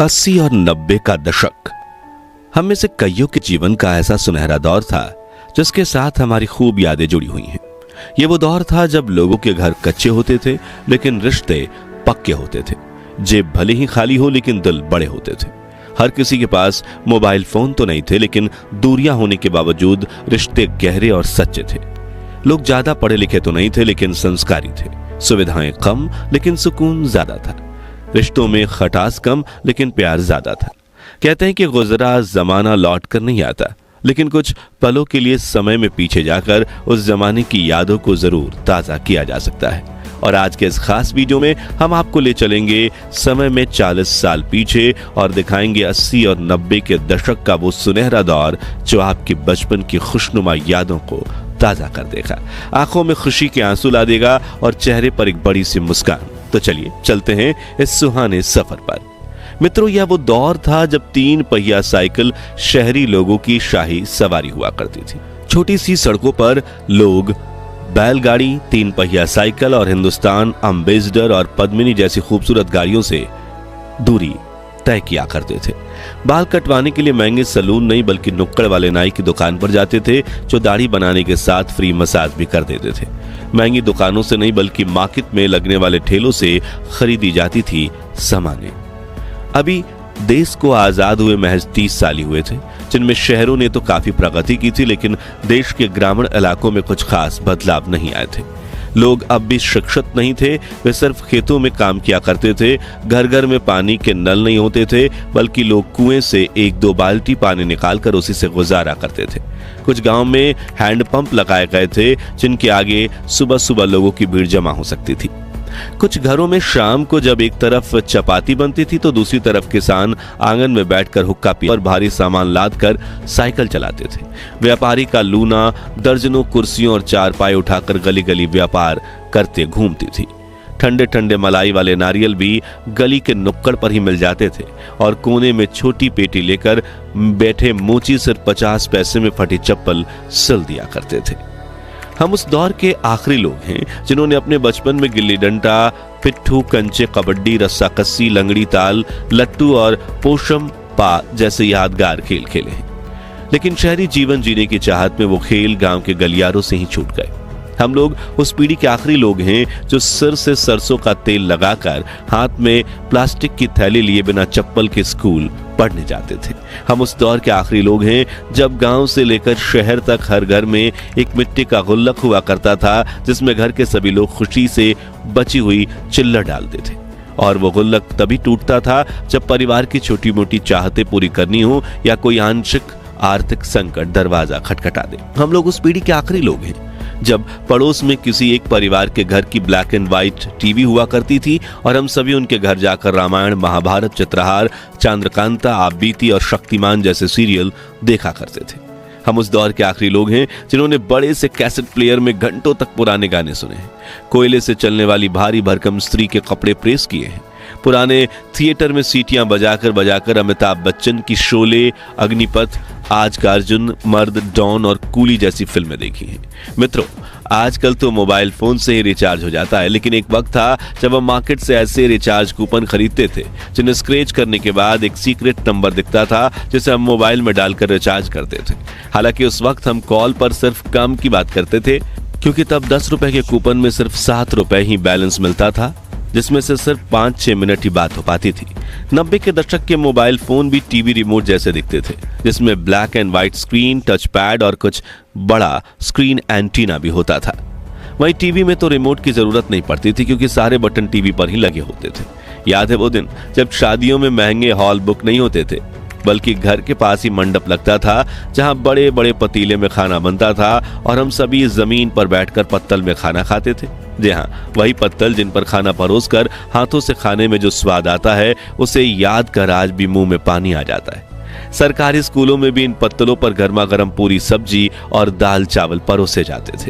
80 और 90 का दशक हम में से कईयों के जीवन का ऐसा सुनहरा दौर था जिसके साथ हमारी खूब यादें जुड़ी हुई हैं। ये वो दौर था जब लोगों के घर कच्चे होते थे लेकिन रिश्ते पक्के होते थे। जेब भले ही खाली हो लेकिन दिल बड़े होते थे। हर किसी के पास मोबाइल फोन तो नहीं थे लेकिन दूरियां होने के बावजूद रिश्ते गहरे और सच्चे थे। लोग ज्यादा पढ़े लिखे तो नहीं थे लेकिन संस्कारी थे। सुविधाएं कम लेकिन सुकून ज्यादा था। रिश्तों में खटास कम लेकिन प्यार ज्यादा था। कहते हैं कि गुजरा जमाना लौट कर नहीं आता, लेकिन कुछ पलों के लिए समय में पीछे जाकर उस जमाने की यादों को जरूर ताजा किया जा सकता है। और आज के इस खास वीडियो में हम आपको ले चलेंगे समय में 40 साल पीछे और दिखाएंगे 80 और 90 के दशक का वो सुनहरा दौर जो आपके बचपन की खुशनुमा यादों को ताजा कर देगा, आंखों में खुशी के आंसू ला देगा और चेहरे पर एक बड़ी सी मुस्कान। तो चलिए चलते हैं इस सुहाने सफर पर। मित्रों, यह वो दौर था जब 3 पहिया साइकिल शहरी लोगों की शाही सवारी हुआ करती थी। छोटी सी सड़कों पर लोग बैलगाड़ी, 3 पहिया साइकिल और हिंदुस्तान अम्बेसडर और पद्मिनी जैसी खूबसूरत गाड़ियों से दूरी तय किया करते थे। बाल कटवाने के लिए महंगे सैलून नहीं बल्कि नुक्कड़ वाले नाई की दुकान पर जाते थे जो दाढ़ी बनाने के साथ फ्री मसाज भी कर देते थे। महंगी दुकानों से नहीं बल्कि मार्केट में लगने वाले ठेलों से खरीदी जाती थी सामानें। अभी देश को आजाद हुए महज 30 साल ही हुए थे, जिनमें शहरों ने तो काफी प्रगति की थी लेकिन देश के ग्रामीण इलाकों में कुछ खास बदलाव नहीं आए थे। लोग अब भी शिक्षित नहीं थे, वे सिर्फ खेतों में काम किया करते थे। घर घर में पानी के नल नहीं होते थे बल्कि लोग कुएं से 1-2 बाल्टी पानी निकालकर उसी से गुजारा करते थे। कुछ गांव में हैंडपंप लगाए गए थे जिनके आगे सुबह सुबह लोगों की भीड़ जमा हो सकती थी। कुछ घरों में शाम को जब एक तरफ चपाती बनती थी तो दूसरी तरफ किसान आंगन में बैठकर हुक्का पी और भारी सामान लादकर साइकिल चलाते थे। व्यापारी का लूना दर्जनों कुर्सियों और चारपाई उठाकर गली गली व्यापार करते घूमती थी। ठंडे ठंडे मलाई वाले नारियल भी गली के नुक्कड़ पर ही मिल जाते थे और कोने में छोटी पेटी लेकर बैठे मोची सिर्फ 50 पैसे में फटी चप्पल सिल दिया करते थे। हम उस दौर के आखिरी लोग हैं जिन्होंने अपने बचपन में गिल्ली डंडा, पिट्ठू, कंचे, कबड्डी, रस्साकस्सी, लंगड़ी ताल, लट्टू और पोशम पा जैसे यादगार खेल खेले हैं। लेकिन शहरी जीवन जीने की चाहत में वो खेल गांव के गलियारों से ही छूट गए। हम लोग उस पीढ़ी के आखिरी लोग हैं जो सिर से सरसों का तेल लगाकर हाथ में प्लास्टिक की थैली लिए बिना चप्पल के स्कूल पढ़ने जाते थे। हम उस दौर के आखिरी लोग हैं जब गांव से लेकर शहर तक हर घर में एक मिट्टी का गुल्लक हुआ करता था जिसमें घर के सभी लोग खुशी से बची हुई चिल्लर डालते थे। और वो गुल्लक तभी टूटता था जब परिवार की छोटी मोटी चाहतें पूरी करनी हो या कोई आंशिक आर्थिक संकट दरवाजा खटखटा दे। हम लोग उस पीढ़ी के आखिरी लोग हैं जब पड़ोस में किसी एक परिवार के घर की ब्लैक एंड व्हाइट टीवी हुआ करती थी और हम सभी उनके घर जाकर रामायण, महाभारत, चित्रहार, चंद्रकांता, आप बीती और शक्तिमान जैसे सीरियल देखा करते थे। हम उस दौर के आखिरी लोग हैं जिन्होंने बड़े से कैसेट प्लेयर में घंटों तक पुराने गाने सुने हैं, कोयले से चलने वाली भारी भरकम स्त्री के कपड़े प्रेस किए हैं, पुराने थिएटर में सीटियां बजाकर अमिताभ बच्चन की शोले, अग्निपथ, आज का अर्जुन, मर्द, डॉन और कूली जैसी फिल्में देखी हैं। मित्रों, आजकल तो मोबाइल फोन से ही रिचार्ज हो जाता है, लेकिन एक वक्त था जब हम मार्केट से ऐसे रिचार्ज कूपन खरीदते थे जिन्हें स्क्रैच करने के बाद एक सीक्रेट नंबर दिखता था जिसे हम मोबाइल में डालकर रिचार्ज करते थे। हालांकि उस वक्त हम कॉल पर सिर्फ काम की बात करते थे क्योंकि तब 10 रुपए के कूपन में सिर्फ 7 रुपए ही बैलेंस मिलता था, जिसमें से सिर्फ 5-6 मिनट ही बात हो पाती थी। 90 के दशक के मोबाइल फोन भी टीवी रिमोट जैसे दिखते थे जिसमें black and white screen, touch pad और कुछ बड़ा स्क्रीन एंटीना भी होता था। वहीं टीवी में तो रिमोट की जरूरत नहीं पड़ती थी क्योंकि सारे बटन टीवी पर ही लगे होते थे। याद है वो दिन जब शादियों में महंगे हॉल बुक नहीं होते थे बल्कि घर के पास ही मंडप लगता था जहां बड़े बड़े पतीले में खाना बनता था और हम सभी जमीन पर बैठकर पत्तल में खाना खाते थे। जी हाँ, वही पत्तल जिन पर खाना परोसकर हाथों से खाने में जो स्वाद आता है उसे याद कर आज भी मुंह में पानी आ जाता है। सरकारी स्कूलों में भी इन पत्तलों पर गर्मा गर्म पूरी, सब्जी और दाल चावल परोसे जाते थे।